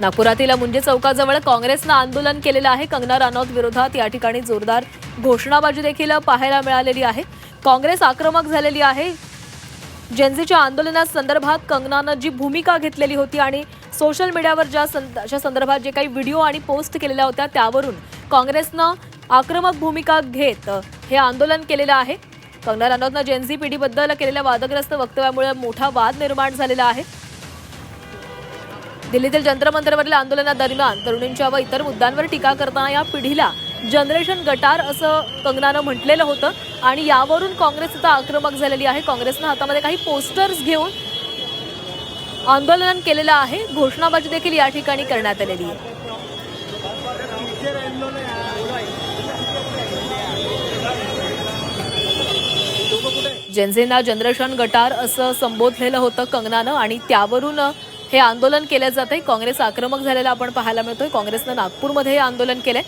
नागपुरातील मुंजे चौकाजवळ काँग्रेसनं आंदोलन केलेलं आहे। कंगना रानौत विरोधात या ठिकाणी जोरदार घोषणाबाजी देखील पाहायला मिळालेली आहे। काँग्रेस आक्रमक झालेली आहे। जेनझीच्या आंदोलनासंदर्भात कंगनानं जी भूमिका घेतलेली होती आणि सोशल मीडियावर ज्या संदर्भात जे काही व्हिडिओ आणि पोस्ट केलेल्या होत्या त्यावरून काँग्रेसनं आक्रमक भूमिका घेत हे आंदोलन केलेलं आहे। कंगना रानौतनं जेनझी पिढीबद्दल केलेल्या वादग्रस्त वक्तव्यामुळे मोठा वाद निर्माण झालेला आहे। दिल्लीतील जंतर मंतरवरील आंदोलनादरम्यान तरुणींच्या व इतर मुद्द्यांवर टीका करताना या पिढीला जनरेशन गटार असं कंगनानं म्हटलेलं होतं आणि यावरून काँग्रेस आता आक्रमक झालेली आहे। काँग्रेसनं हातामध्ये काही पोस्टर्स घेऊन आंदोलन केलेलं आहे। घोषणाबाजी देखील या ठिकाणी करण्यात आलेली आहे। जेनझींना जनरेशन गटार असं संबोधलेलं होतं कंगनानं आणि त्यावरून हे आंदोलन केलं जातंय। काँग्रेस आक्रमक झालेलं आपण पाहायला मिळतोय। काँग्रेसनं नागपूरमध्ये हे आंदोलन केलंय।